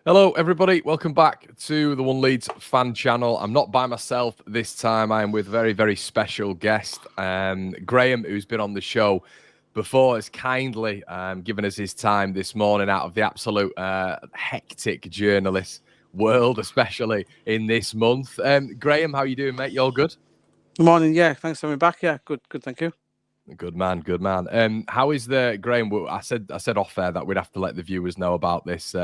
Hello, everybody. Welcome back to the One Leeds Fan Channel. I'm not by myself this time. I am with a very, very special guest. Graham, who's been on the show before, has kindly given us his time this morning out of the absolute hectic journalist world, especially in this month. Graham, how you doing, mate? You all good? Good morning. Yeah, thanks for having me back. Yeah, good. Thank you. Good man, good man. How is the Graham? I said off there that we'd have to let the viewers know about this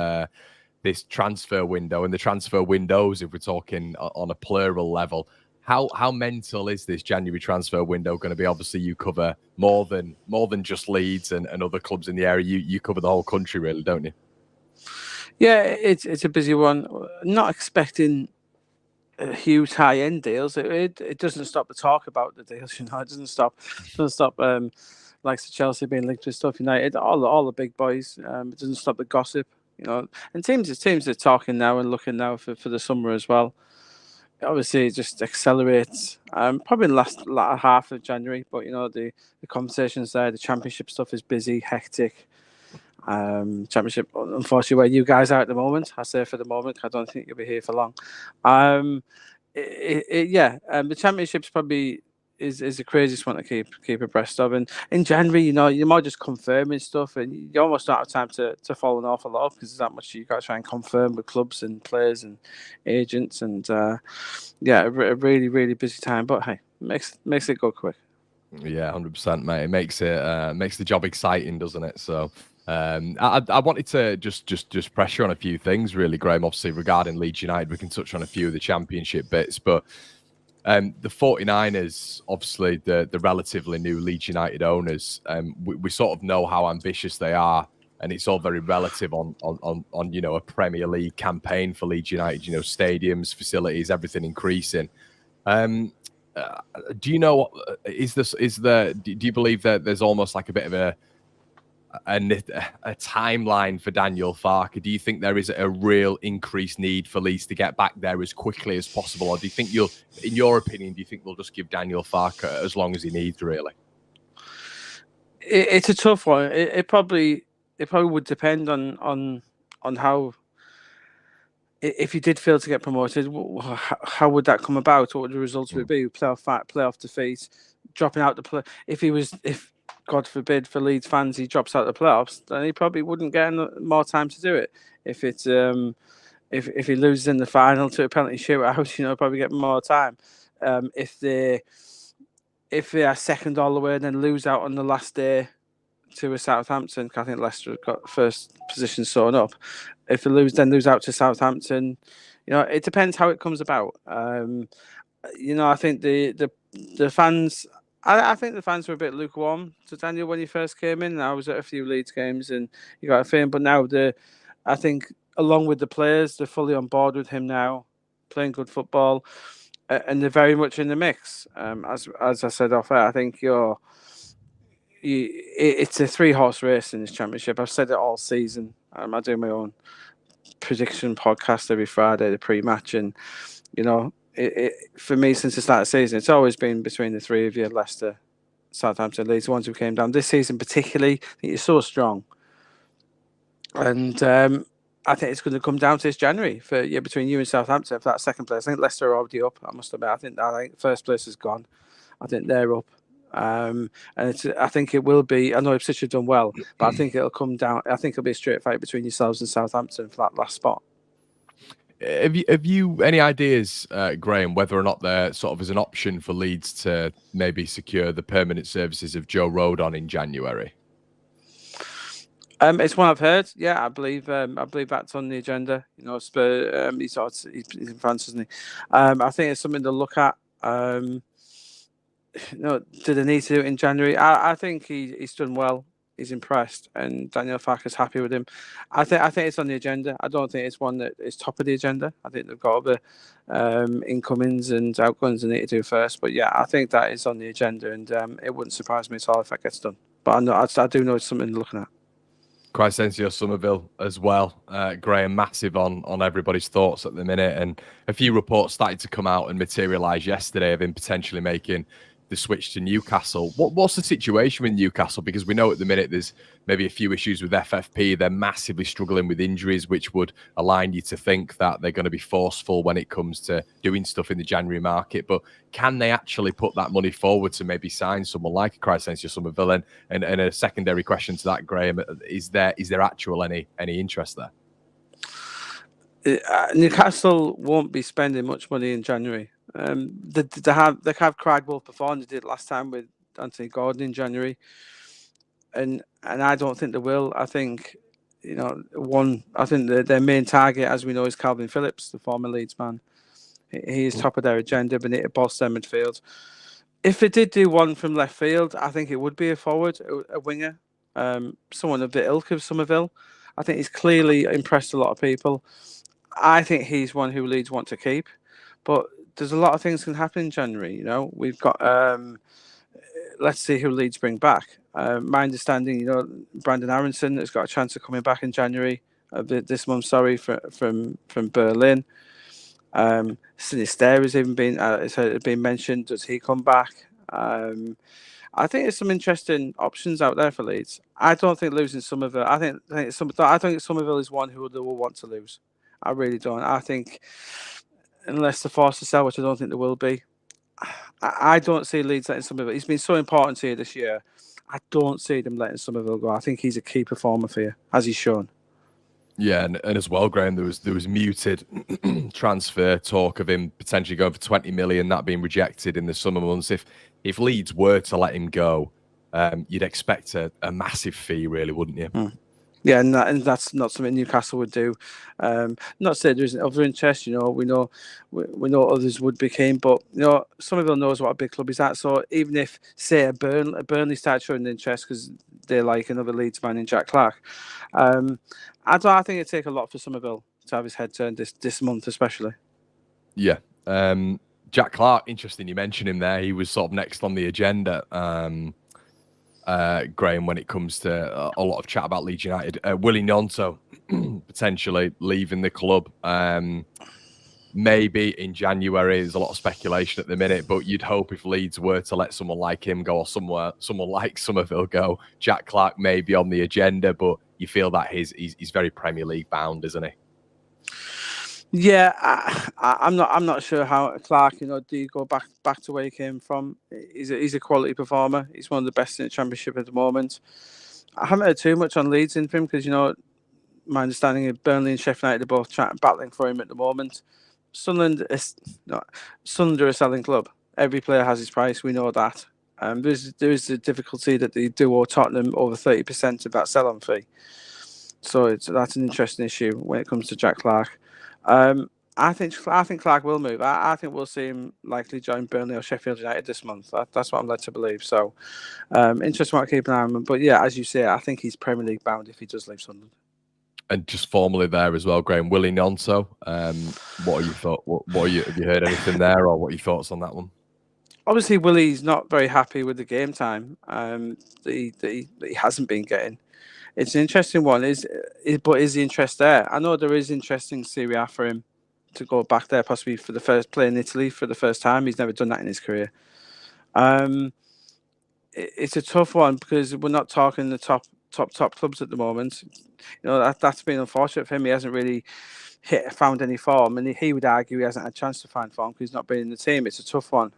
this transfer window and the transfer windows, if we're talking on a plural level. How mental is this January transfer window going to be? Obviously, you cover more than just Leeds and other clubs in the area. You cover the whole country, really, don't you? Yeah, it's a busy one. Not expecting huge high end deals. It doesn't stop the talk about the deals. It doesn't stop. Like Chelsea being linked with stuff. United, all the big boys. It doesn't stop the gossip. And teams are talking now and looking now for the summer as well. Obviously, it just accelerates. Probably in the latter half of January, but the conversations there, the championship stuff is busy, hectic. Championship, unfortunately, where you guys are at the moment. I say for the moment, I don't think you'll be here for long. The championship's probably is the craziest one to keep abreast of. And in January, you're more just confirming stuff, and you almost don't have time to follow an awful lot because there's that much you got to try and confirm with clubs and players and agents. And a really, really busy time. But hey, makes it go quick. Yeah, 100%, mate. It makes the job exciting, doesn't it? So. I wanted to just pressure on a few things, really, Graham. Obviously, regarding Leeds United, we can touch on a few of the championship bits, but the 49ers, obviously, the relatively new Leeds United owners, we sort of know how ambitious they are, and it's all very relative on a Premier League campaign for Leeds United. Stadiums, facilities, everything increasing. Do you know? Do you believe that there's almost like a bit of a timeline for Daniel Farke? Do you think there is a real increased need for Leeds to get back there as quickly as possible, or do you think in your opinion, do you think they'll just give Daniel Farke as long as he needs, really? It's a tough one. It probably would depend on how. If you did fail to get promoted, how would that come about? What would the results would be? Playoff defeat, dropping out the play. If God forbid for Leeds fans he drops out the playoffs, then he probably wouldn't get more time to do it. If it's if he loses in the final to a penalty shootout, probably get more time. If they are second all the way and then lose out on the last day to a Southampton, I think Leicester got first position sewn up. If they lose out to Southampton, it depends how it comes about. I think the fans. I think the fans were a bit lukewarm to Daniel when he first came in. I was at a few Leeds games and you got a feeling, but now I think along with the players, they're fully on board with him now, playing good football, and they're very much in the mix. As I said off air, I think it's a 3-horse race in this championship. I've said it all season. I do my own prediction podcast every Friday, the pre-match, and for me, since the start of the season, it's always been between the three of you: Leicester, Southampton, Leeds, the ones who came down. This season, particularly, I think you're so strong, and I think it's going to come down to this January between you and Southampton for that second place. I think Leicester are already up. I must admit, I think first place is gone. I think they're up. And I think it will be. I know Ipswich have done well, but I think it'll come down. I think it'll be a straight fight between yourselves and Southampton for that last spot. Have you any ideas, Graham, whether or not there sort of is an option for Leeds to maybe secure the permanent services of Joe Rodon in January? It's one I've heard. Yeah, I believe that's on the agenda. Spurs. He's in France, isn't he? I think it's something to look at. Do they need to do it in January? I think he's done well. He's impressed, and Daniel Farke's happy with him. I think it's on the agenda. I don't think it's one that is top of the agenda. I think they've got other incomings and outgoings they need to do first. But yeah, I think that is on the agenda, and it wouldn't surprise me at all if that gets done. But I do know it's something to looking at. Crescencio Summerville as well. Graham, massive on everybody's thoughts at the minute, and a few reports started to come out and materialise yesterday of him potentially making the switch to Newcastle. What's the situation with Newcastle? Because we know at the minute there's maybe a few issues with FFP. They're massively struggling with injuries, which would align you to think that they're going to be forceful when it comes to doing stuff in the January market. But can they actually put that money forward to maybe sign someone like a Crescencio Summerville? And a secondary question to that, Graham, is there actual any interest there? Newcastle won't be spending much money in January. They have Craig Wolf perform. They did last time with Anthony Gordon in January, and I don't think they will. I think their main target, as we know, is Calvin Phillips, the former Leeds man. He is top of their agenda, but it bolsters their midfield. If they did do one from left field, I think it would be a forward, a winger, someone of the ilk of Summerville. I think he's clearly impressed a lot of people. I think he's one who Leeds want to keep, but there's a lot of things can happen in January. We've got let's see who Leeds bring back. My understanding, Brenden Aaronson has got a chance of coming back in January this month. Sorry, from Berlin. Sinister has even been mentioned. Does he come back? I think there's some interesting options out there for Leeds. I don't think losing Summerville. I think Summerville is one who they will want to lose. I really don't. I think unless they're forced to sell, which I don't think they will be, I don't see Leeds letting Summerville. He's been so important to you this year. I don't see them letting Summerville go. I think he's a key performer for you, as he's shown. Yeah, and as well, Graham, there was muted transfer talk of him potentially going for 20 million, that being rejected in the summer months. If Leeds were to let him go, you'd expect a massive fee, really, wouldn't you? Yeah, and that's not something Newcastle would do. Not to say there isn't other interest. We know others would be keen, but Somerville knows what a big club is at. So even if, say, Burnley start showing interest because they like another Leeds man in Jack Clarke, I think it'd take a lot for Somerville to have his head turned this month, especially. Yeah, Jack Clarke, interesting. You mentioned him there. He was sort of next on the agenda. Graham, when it comes to a lot of chat about Leeds United, Willie Gnonto potentially leaving the club, maybe in January. There's a lot of speculation at the minute, but you'd hope if Leeds were to let someone like him go, or someone like Summerville go, Jack Clarke may be on the agenda, but you feel that he's very Premier League bound, isn't he? Yeah, I'm not sure how Clarke. Do you go back to where he came from? He's a quality performer. He's one of the best in the Championship at the moment. I haven't heard too much on Leeds in for him because my understanding is Burnley and Sheffield United are both battling for him at the moment. Sunderland are a selling club. Every player has his price. We know that. There is a difficulty that they do owe Tottenham over 30% of that sell-on fee. So that's an interesting issue when it comes to Jack Clarke. I think Clarke will move. I think we'll see him likely join Burnley or Sheffield United this month. That's what I'm led to believe. So, interesting to keep an eye on him. But yeah, as you say, I think he's Premier League bound if he does leave Sunderland. And just formally there as well, Graham, Willie Gnonto. What are your thoughts? Have you heard anything there, or what are your thoughts on that one? Obviously, Willie's not very happy with the game time that he hasn't been getting. It's an interesting one. But is the interest there? I know there is interest in Serie A for him to go back there, possibly for the first play in Italy for the first time. He's never done that in his career. It's a tough one because we're not talking the top clubs at the moment. That's been unfortunate for him. He hasn't really found any form, and he would argue he hasn't had a chance to find form because he's not been in the team. It's a tough one.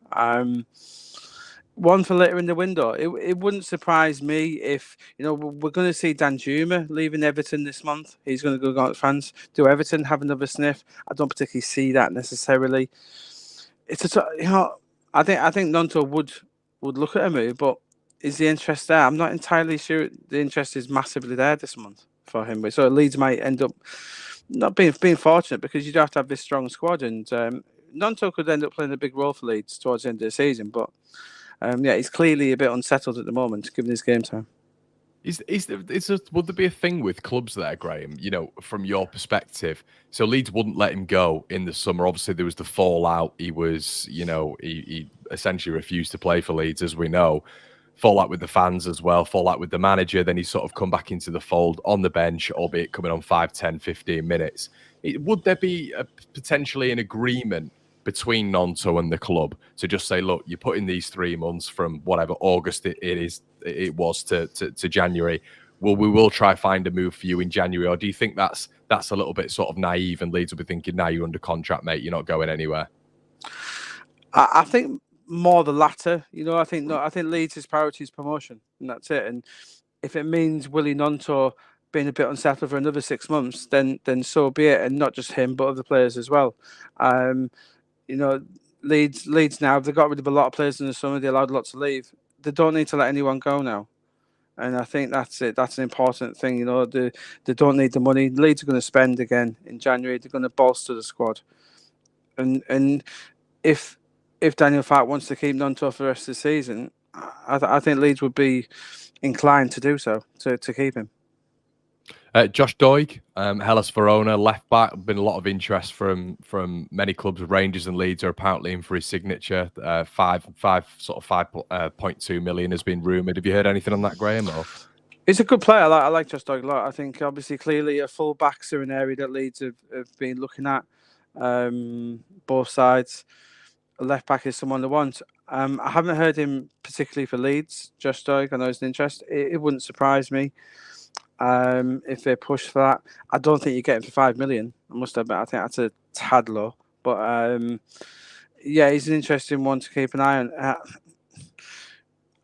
One for later in the window. It wouldn't surprise me if we're going to see Danjuma leaving Everton this month. He's going to go out to France. Do Everton have another sniff? I don't particularly see that necessarily. I think Gnonto would look at a move, but is the interest there? I'm not entirely sure the interest is massively there this month for him. So Leeds might end up not being fortunate because you do have to have this strong squad, and Gnonto could end up playing a big role for Leeds towards the end of the season, but. He's clearly a bit unsettled at the moment, given his game time. Would there be a thing with clubs there, Graham? From your perspective, so Leeds wouldn't let him go in the summer. Obviously, there was the fallout. He was, he essentially refused to play for Leeds, as we know. Fallout with the fans as well. Fallout with the manager. Then he's sort of come back into the fold on the bench, albeit coming on 5, 10, 15 minutes. Would there be potentially an agreement between Nonto and the club to just say, look, you're putting these 3 months from whatever August it was to January. Well, we will try find a move for you in January. Or do you think that's a little bit sort of naive, and Leeds will be thinking, now you're under contract, mate, you're not going anywhere? I think more the latter. I think Leeds' priority is promotion, and that's it. And if it means Willie Nonto being a bit unsettled for another 6 months, then so be it, and not just him, but other players as well. Leeds now, they got rid of a lot of players in the summer. They allowed lots to leave. They don't need to let anyone go now. And I think that's it. That's an important thing. They don't need the money. Leeds are going to spend again in January. They're going to bolster the squad. And if Daniel Farke wants to keep Nonto for the rest of the season, I think Leeds would be inclined to do so, to keep him. Josh Doig, Hellas Verona, left back. Been a lot of interest from many clubs. Rangers and Leeds are apparently in for his signature. 5.2 million has been rumoured. Have you heard anything on that, Graham? Or? He's a good player. I like Josh Doig a lot. I think obviously clearly full backs are an area that Leeds have been looking at. Both sides. A left back is someone they want. I haven't heard him particularly for Leeds. Josh Doig, I know he's an interest. It wouldn't surprise me. If they push for that. I don't think you get him for 5 million. I must admit, I think that's a tad low. But yeah, he's an interesting one to keep an eye on.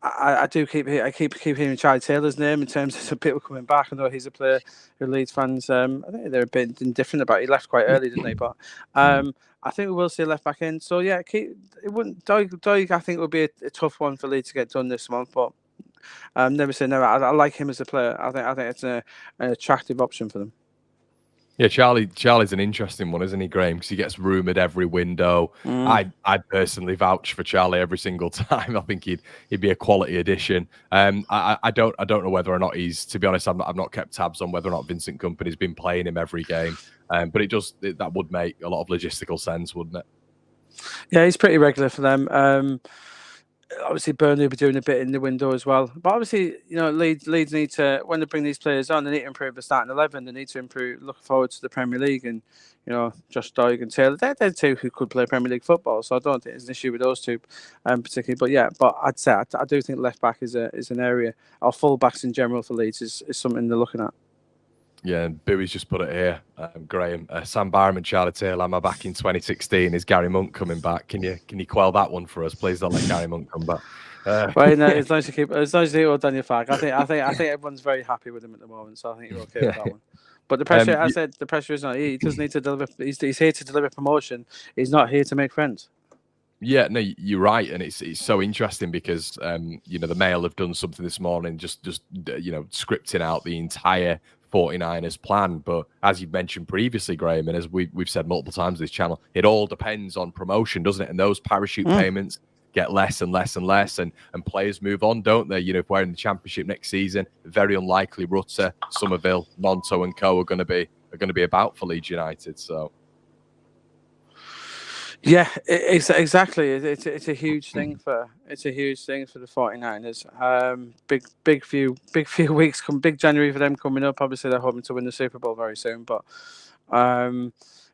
I keep hearing Charlie Taylor's name in terms of some people coming back. I know he's a player who Leeds fans, I think they're a bit indifferent about. He left quite early, didn't he? But I think we will see a left back in. So yeah, Doig I think will be a tough one for Leeds to get done this month, but never say never. I like him as a player. I think it's an attractive option for them. Yeah, Charlie's an interesting one, isn't he, Graham? Because he gets rumoured every window. I personally vouch for Charlie every single time. I think he'd be a quality addition. I don't know whether or not he's, to be honest, I've not kept tabs on whether or not Vincent Kompany's been playing him every game. But that would make a lot of logistical sense, wouldn't it? Yeah, he's pretty regular for them. Obviously, Burnley will be doing a bit in the window as well. But obviously, Leeds need to, when they bring these players on, they need to improve the starting 11. They need to improve, look forward to the Premier League. And, Josh Doig and Taylor, they're two who could play Premier League football. So I don't think there's an issue with those two particularly. But yeah, I'd say I do think left back is an area, or full backs in general for Leeds is something they're looking at. Yeah, and Bowie's just put it here, Graham. Sam Barham and Charlie Taylor, am I back in 2016? Is Gary Monk coming back? Can you quell that one for us? Please don't let Gary Monk come back. Well, no, it's nice to keep Daniel Farke. I think everyone's very happy with him at the moment, so I think you're okay with that one. But the pressure, the pressure is not. He does need to deliver. He's here to deliver promotion. He's not here to make friends. Yeah, no, you're right, and it's so interesting because the Mail have done something this morning, just scripting out the entire 49ers plan. But as you mentioned previously, Graham, and as we've said multiple times on this channel, it all depends on promotion, doesn't it? And those parachute payments get less and less and less, and players move on, don't they? If we're in the Championship next season, very unlikely Rutter, Summerville, Nonto and co are going to be about for Leeds United. So yeah, exactly. It's a huge thing for the 49ers. Big few weeks big January for them coming up. Obviously, they're hoping to win the Super Bowl very soon. But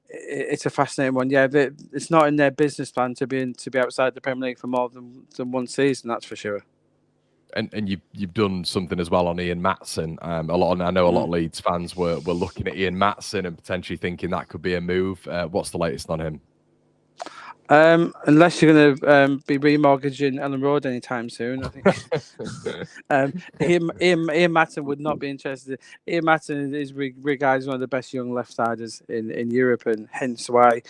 it's a fascinating one. Yeah, it's not in their business plan to be outside the Premier League for more than one season. That's for sure. And you've done something as well on Ian Maatsen. I know a lot of Leeds fans were looking at Ian Maatsen and potentially thinking that could be a move. What's the latest on him? Unless you're going to be remortgaging Ellen Road anytime soon, I think Ian Maatsen would not be interested. Ian Maatsen is regarded as one of the best young left-siders in Europe, and hence why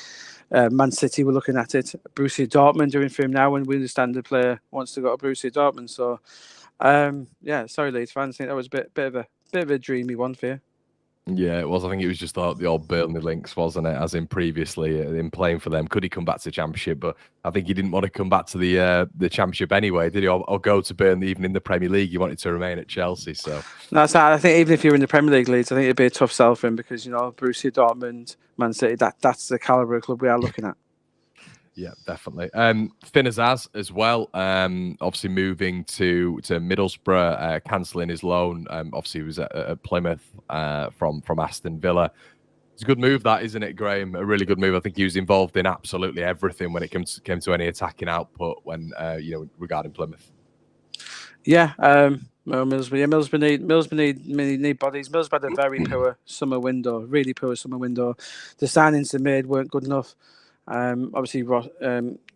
Man City were looking at it. Borussia Dortmund doing for him now, and we understand the player wants to go to Borussia Dortmund. So, yeah, sorry, Leeds fans. I think that was a bit of a dreamy one for you. Yeah, it was. I think it was just the old Burnley links, wasn't it? As in previously in playing for them, could he come back to the Championship? But I think he didn't want to come back to the Championship anyway, did he? Or go to Burnley even in the Premier League. He wanted to remain at Chelsea. So no, I think even if you're in the Premier League, Leeds, I think it'd be a tough sell for him because Borussia Dortmund, Man City, that's the calibre of club we are looking at. Yeah, definitely. Finn Azaz as well. Obviously moving to Middlesbrough, cancelling his loan. Obviously he was at Plymouth from Aston Villa. It's a good move, that, isn't it, Graham? A really good move. I think he was involved in absolutely everything when it came to any attacking output when regarding Plymouth. Yeah, Millsborough. Yeah, Millsborough need bodies. Millsborough had a very poor summer window, really poor summer window. The signings they made weren't good enough. Obviously,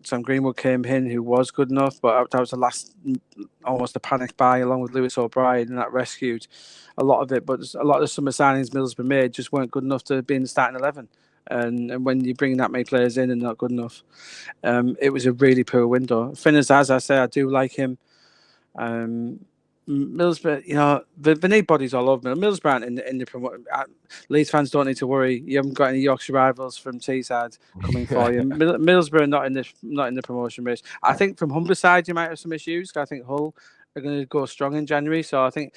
Sam Greenwood came in, who was good enough, but that was the last, almost a panic buy, along with Lewis O'Brien, and that rescued a lot of it. But a lot of the summer signings Millsborough made just weren't good enough to be in the starting 11. And when you bring that many players in and not good enough, it was a really poor window. Finners, as I say, I do like him. Millsborough, they need bodies all over. Millsborough in the Leeds fans don't need to worry. You haven't got any Yorkshire rivals from Teesside coming for you. Millsborough not in the promotion race. I think from Humberside you might have some issues. I think Hull are going to go strong in January. So I think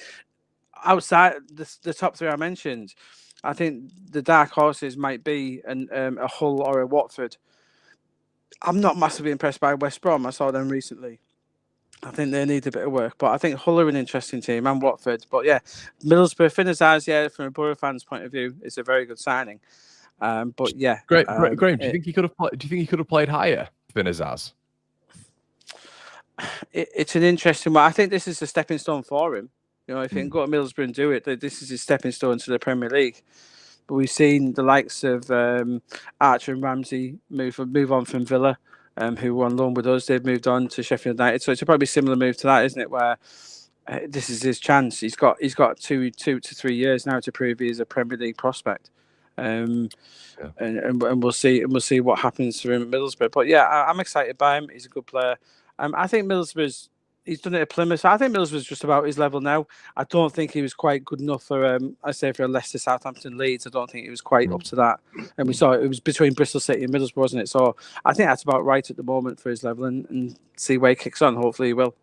outside the top three I mentioned, I think the dark horses might be a Hull or a Watford. I'm not massively impressed by West Brom. I saw them recently. I think they need a bit of work, but I think Hull are an interesting team and Watford. But yeah, Middlesbrough, Finners eyes, from a Borough fan's point of view, it's a very good signing. But yeah, great. Graham, do you think he could have played higher? Finners eyes. It's an interesting one. I think this is a stepping stone for him. If he can go to Middlesbrough and do it, this is his stepping stone to the Premier League. But we've seen the likes of Archer and Ramsey move on from Villa. Who were on loan with us. They've moved on to Sheffield United. So it's probably a similar move to that, isn't it? Where this is his chance. He's got 2 to 3 years now to prove he's a Premier League prospect. And we'll see what happens for him at Middlesbrough. But yeah, I'm excited by him. He's a good player. I think he's done it at Plymouth. So I think Middlesbrough's just about his level now. I don't think he was quite good enough for for a Leicester, Southampton, Leeds. I don't think he was quite up to that. And we saw it was between Bristol City and Middlesbrough, wasn't it? So I think that's about right at the moment for his level, and see where he kicks on. Hopefully he will.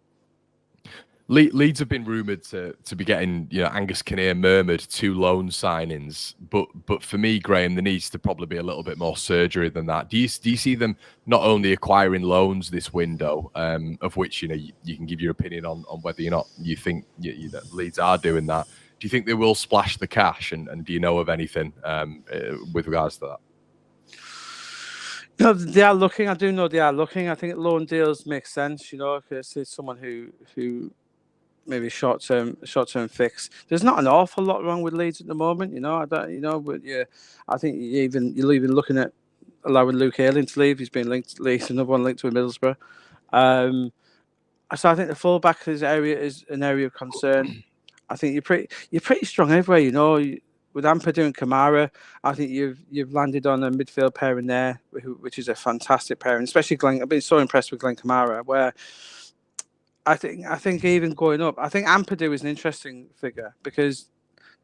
Leeds have been rumoured to be getting, Angus Kinnear murmured 2 loan signings, but for me, Graham, there needs to probably be a little bit more surgery than that. Do you see them not only acquiring loans this window, of which you can give your opinion on whether or not you think that Leeds are doing that? Do you think they will splash the cash, and do you know of anything with regards to that? They are looking. I do know they are looking. I think loan deals make sense, because it's someone who maybe short-term fix. There's not an awful lot wrong with Leeds at the moment, but I think you're even looking at allowing Luke Ayling to leave. He's been linked to Leeds, another one linked to Middlesbrough. So I think the fullback is an area of concern. I think you're pretty strong everywhere, with Ampadu and Kamara. I think you've landed on a midfield pairing there, which is a fantastic pairing, especially Glenn. I've been so impressed with Glenn Kamara, where I think even going up, I think Ampadu is an interesting figure because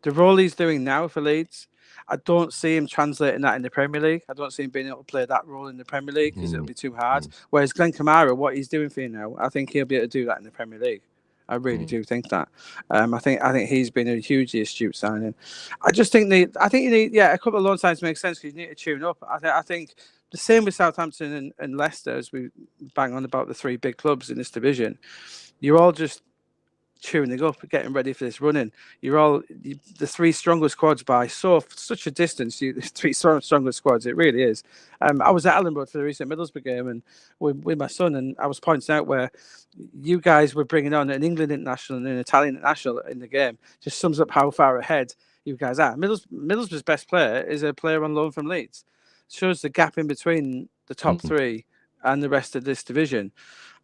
the role he's doing now for Leeds, I don't see him translating that in the Premier League. I don't see him being able to play that role in the Premier League because it'll be too hard. Whereas Glenn Kamara, what he's doing for you now, I think he'll be able to do that in the Premier League. I really do think that. I think he's been a hugely astute signing. I just think you need a couple of loan signs make sense because you need to tune up. I think the same with Southampton and Leicester, as we bang on about the 3 big clubs in this division. You're all just tuning up, getting ready for this running. The 3 strongest squads by such a distance. The 3 strongest squads, it really is. I was at Ellenborough for the recent Middlesbrough game and with my son, and I was pointing out where you guys were bringing on an England international and an Italian international in the game. Just sums up how far ahead you guys are. Middlesbrough's best player is a player on loan from Leeds. Shows the gap in between the top 3 and the rest of this division.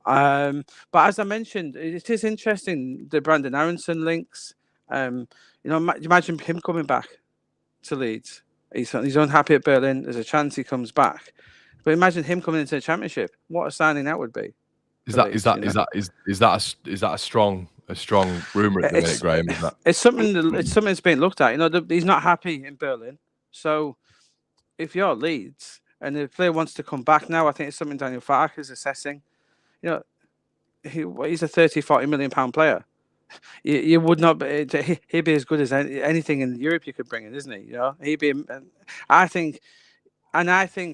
But as I mentioned, it is interesting the Brenden Aaronson links. Imagine him coming back to Leeds. He's unhappy at Berlin. There's a chance he comes back. But imagine him coming into the Championship. What a signing that would be. Is that a strong rumour at the minute, Graham? It's something that's being looked at. He's not happy in Berlin. So if you're Leeds and the player wants to come back now, I think it's something Daniel Farke is assessing. He's a 30-40 million pound player. You would not be. He'd be as good as anything in Europe you could bring in, isn't he? He'd be. I think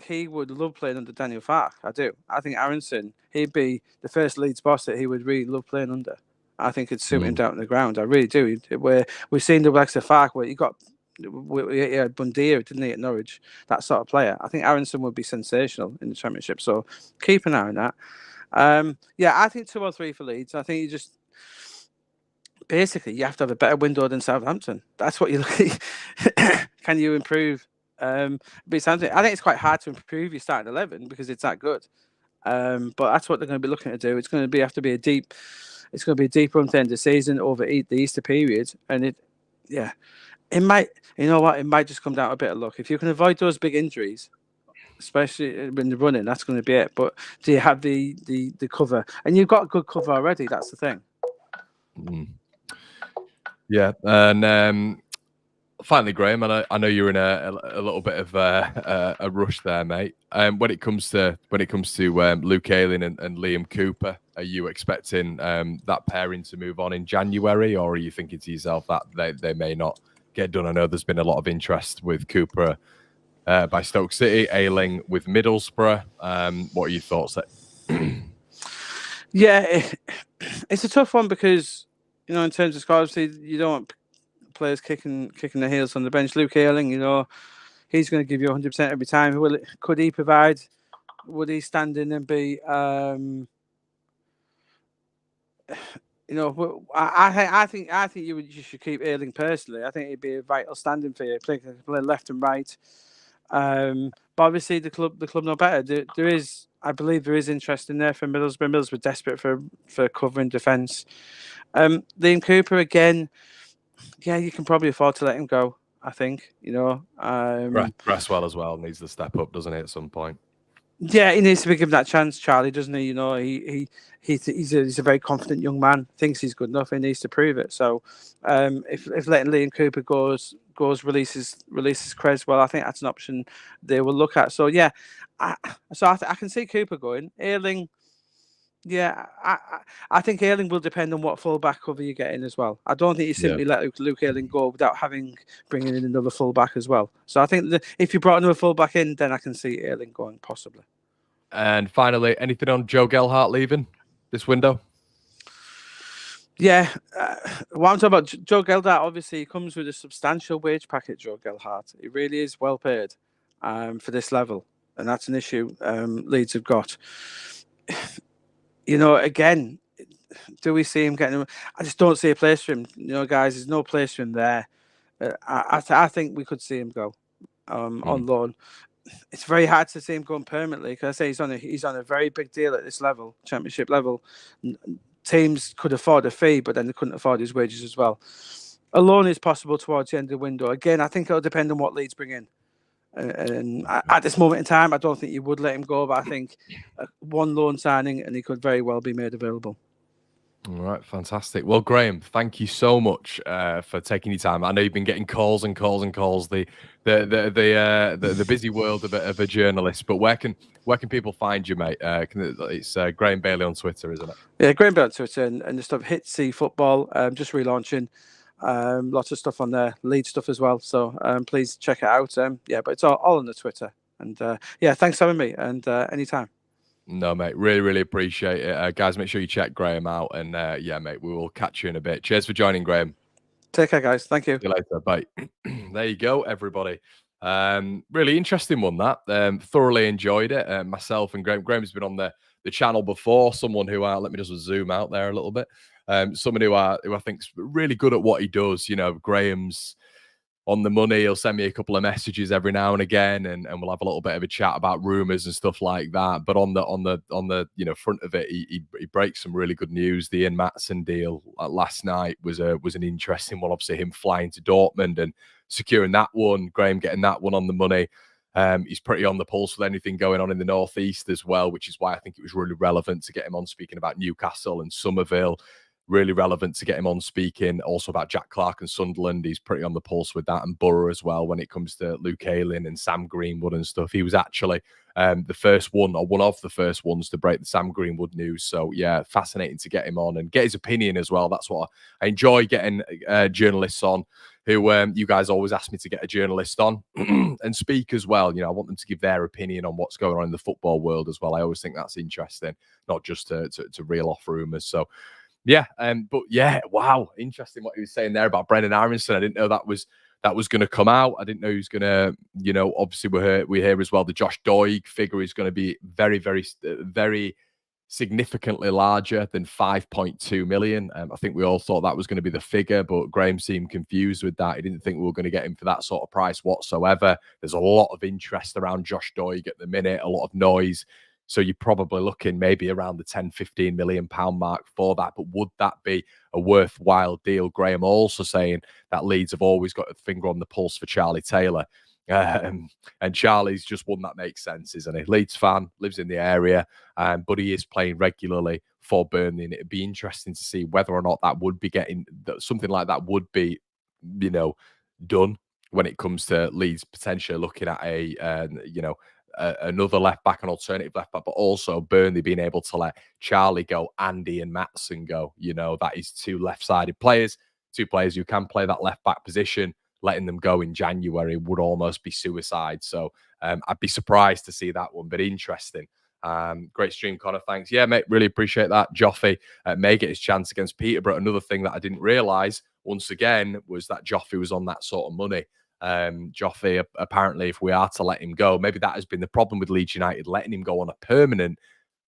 he would love playing under Daniel Farke. I do. I think Aaronson, he'd be the first Leeds boss that he would really love playing under. I think it'd suit him down to the ground. I really do. We've seen the likes of Farke where you got he had Bundia, didn't he, at Norwich? That sort of player. I think Aaronson would be sensational in the Championship. So keep an eye on that. I think 2 or 3 for Leeds. I think you just basically you have to have a better window than Southampton. That's what you look at. Can you improve? I think it's quite hard to improve your starting 11 because it's that good. But that's what they're going to be looking to do. It's going to have to be a deep. It's going to be a deep run to end the season over the Easter period, and it might. You know what? It might just come down to a bit of luck. If you can avoid those big injuries, especially when they're running, that's going to be it. But do you have the cover? And you've got good cover already. That's the thing. Yeah, and finally, Graham, I know you're in a little bit of a rush there, mate. When it comes to Luke Ayling and Liam Cooper, are you expecting that pairing to move on in January, or are you thinking to yourself that they may not get done? I know there's been a lot of interest with Cooper by Stoke City, Ayling with Middlesbrough. What are your thoughts there? Yeah, it's a tough one because, you know, in terms of scores, obviously you don't want players kicking their heels on the bench. Luke Ayling, you know, he's going to give you 100% every time. Could he provide? Would he stand in and be? You know, I think you should keep Ayling personally. I think it'd be a vital standing for you, play left and right. But obviously the club know better. There is, I believe, there is interest in there from Middlesbrough. Middlesbrough desperate for covering defence. Liam Cooper again. Yeah, you can probably afford to let him go. I think, you know. Cresswell as well needs to step up, doesn't he, at some point? Yeah, he needs to be given that chance, Charlie, doesn't he? You know, he's a very confident young man. Thinks he's good enough. He needs to prove it. So, if letting Liam Cooper goes releases Cresswell, I think that's an option they will look at. So yeah, I can see Cooper going. Ayling. Yeah, I think Ayling will depend on what fullback cover you get in as well. I don't think you simply let Luke Ayling go without bringing in another fullback as well. So I think if you brought another fullback in, then I can see Ayling going possibly. And finally, anything on Joe Gelhardt leaving this window? Yeah, what I'm talking about, Joe Gelhardt, obviously he comes with a substantial wage packet, Joe Gelhardt. He really is well paid for this level, and that's an issue Leeds have got. You know, again, do we see him getting? I just don't see a place for him. You know, guys, there's no place for him there. I think we could see him go on loan. It's very hard to see him going permanently because I say he's on a very big deal at this level, Championship level. Teams could afford a fee, but then they couldn't afford his wages as well. A loan is possible towards the end of the window. Again, I think it'll depend on what Leeds bring in. And at this moment in time, I don't think you would let him go, but I think one loan signing and he could very well be made available. All right, fantastic. Well, Graham, thank you so much for taking your time. I know you've been getting calls and calls and calls. The busy world of a journalist. But where can people find you, mate? It's Graham Bailey on Twitter, isn't it? Yeah, Graham Bailey on Twitter and the stuff Hit C Football. Just relaunching. Lots of stuff on there, Leeds stuff as well. So please check it out. But it's all on the Twitter. And thanks for having me. And anytime. No, mate, really, really appreciate it. Guys, make sure you check Graham out. And mate, we will catch you in a bit. Cheers for joining, Graham. Take care, guys. Thank you. See you later. Bye. There you go, everybody. Really interesting one, that. Thoroughly enjoyed it. Myself and Graham. Graham's been on the channel before. Someone who, let me just zoom out there a little bit. Someone who I think's really good at what he does. You know, Graham's on the money. He'll send me a couple of messages every now and again, and we'll have a little bit of a chat about rumours and stuff like that. But on the front of it, he breaks some really good news. The Maatsen deal last night was an interesting one. Obviously, him flying to Dortmund and securing that one. Graham getting that one on the money. He's pretty on the pulse with anything going on in the Northeast as well, which is why I think it was really relevant to get him on speaking about Newcastle and Summerville. Really relevant to get him on speaking also about Jack Clarke and Sunderland. He's pretty on the pulse with that, and Borough as well when it comes to Luke Ayling and Sam Greenwood and stuff. He was actually the first one, or one of the first ones, to break the Sam Greenwood news. So yeah, fascinating to get him on and get his opinion as well. That's what I enjoy, getting journalists on who you guys always ask me to get a journalist on and speak as well. You know, I want them to give their opinion on what's going on in the football world as well. I always think that's interesting, not just to reel off rumours. So yeah, wow, interesting what he was saying there about Brenden Aaronson. I didn't know that was that was going to come out. I didn't know he was going to, obviously we hear as well the Josh Doig figure is going to be very, very, very significantly larger than 5.2 million. I think we all thought that was going to be the figure, but Graham seemed confused with that. He didn't think we were going to get him for that sort of price whatsoever. There's a lot of interest around Josh Doig at the minute, a lot of noise. So you're probably looking maybe around the 10, 15 million pound mark for that. But would that be a worthwhile deal? Graham also saying that Leeds have always got a finger on the pulse for Charlie Taylor. And Charlie's just one that makes sense, isn't he? Leeds fan, lives in the area, but he is playing regularly for Burnley, and it'd be interesting to see whether or not that would be something like that would be, done when it comes to Leeds potentially looking at another left back, an alternative left back, but also Burnley being able to let Charlie go, Andy and Maatsen go. That is two left-sided players, two players who can play that left back position. Letting them go in January would almost be suicide. So I'd be surprised to see that one, but interesting. Great stream, Connor. Thanks. Yeah, mate, really appreciate that. Joffy may get his chance against Peterborough. Another thing that I didn't realise, once again, was that Joffy was on that sort of money. Joffy, apparently, if we are to let him go, maybe that has been the problem with Leeds United, letting him go on a permanent.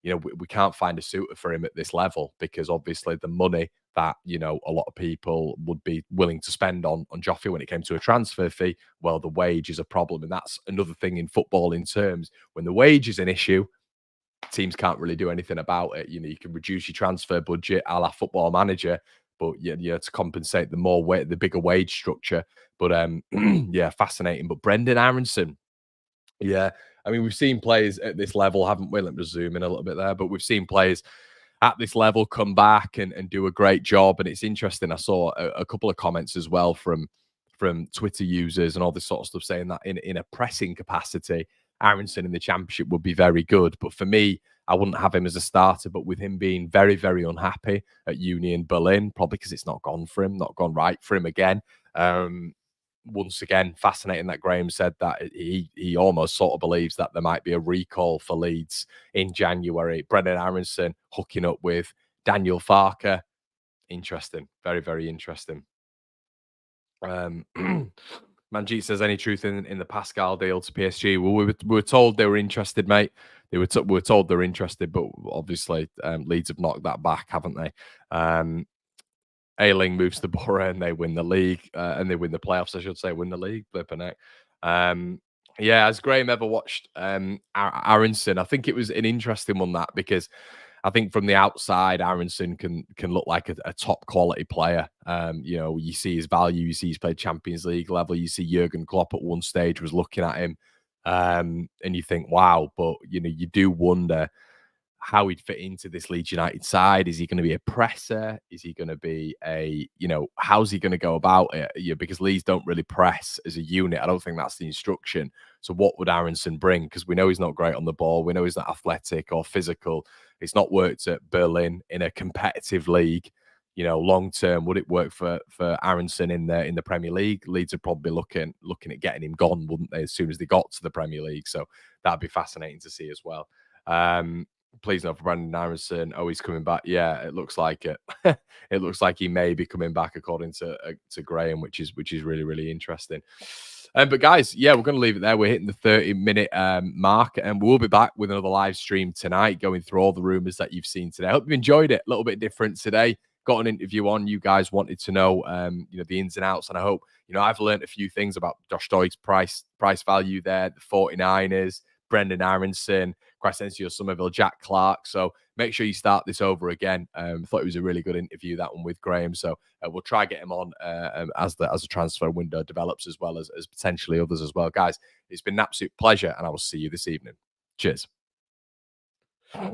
We can't find a suitor for him at this level because obviously the money that, a lot of people would be willing to spend on Joffrey when it came to a transfer fee, well, the wage is a problem. And that's another thing in football in terms when the wage is an issue, teams can't really do anything about it. You can reduce your transfer budget a la Football Manager, but to compensate the bigger wage structure. But yeah, fascinating. But Brenden Aaronson, yeah, I mean, we've seen players at this level, haven't we? Let me just zoom in a little bit there, but we've seen players at this level come back and do a great job. And it's interesting. I saw a couple of comments as well from Twitter users and all this sort of stuff saying that in a pressing capacity, Aaronson in the Championship would be very good. But for me, I wouldn't have him as a starter, but with him being very, very unhappy at Union Berlin, probably because it's not gone right for him again. Once again, fascinating that Graham said that he almost sort of believes that there might be a recall for Leeds in January. Brenden Aaronson hooking up with Daniel Farke. Interesting. Very, very interesting. Manjeet says, any truth in the Pascal deal to PSG? Well, we were told they were interested, mate. We were told they're interested, but obviously Leeds have knocked that back, haven't they? Ayling moves to Borough and they win the league and they win the playoffs, I should say, win the league. Flipping it. Yeah, has Graham ever watched Aaronson? I think it was an interesting one, that, because I think from the outside, Aaronson can look like a top quality player. You see his value, you see he's played Champions League level, you see Jurgen Klopp at one stage was looking at him, and you think, wow, but you do wonder how he'd fit into this Leeds United side. Is he going to be a presser? Is he going to be how's he going to go about it? Because Leeds don't really press as a unit. I don't think that's the instruction. So what would Aaronson bring? Because we know he's not great on the ball. We know he's not athletic or physical. It's not worked at Berlin in a competitive league. Long term, would it work for Aaronson in the Premier League? Leeds are probably looking at getting him gone, wouldn't they, as soon as they got to the Premier League? So that'd be fascinating to see as well. Please note for Brenden Aaronson. Oh, he's coming back. Yeah, it looks like it. It looks like he may be coming back, according to Graham, which is really, really interesting. But guys, yeah, we're going to leave it there. We're hitting the 30-minute mark, and we'll be back with another live stream tonight, going through all the rumours that you've seen today. I hope you enjoyed it. A little bit different today. Got an interview on. You guys wanted to know, the ins and outs, and I hope I've learned a few things about Josh Doig's price value there, the 49ers, Brenden Aaronson, Crescencio Summerville, Jack Clarke. So make sure you start this over again. Thought it was a really good interview, that one with Graham. So we'll try get him on as the transfer window develops, as well as potentially others as well. Guys, it's been an absolute pleasure, and I will see you this evening. Cheers.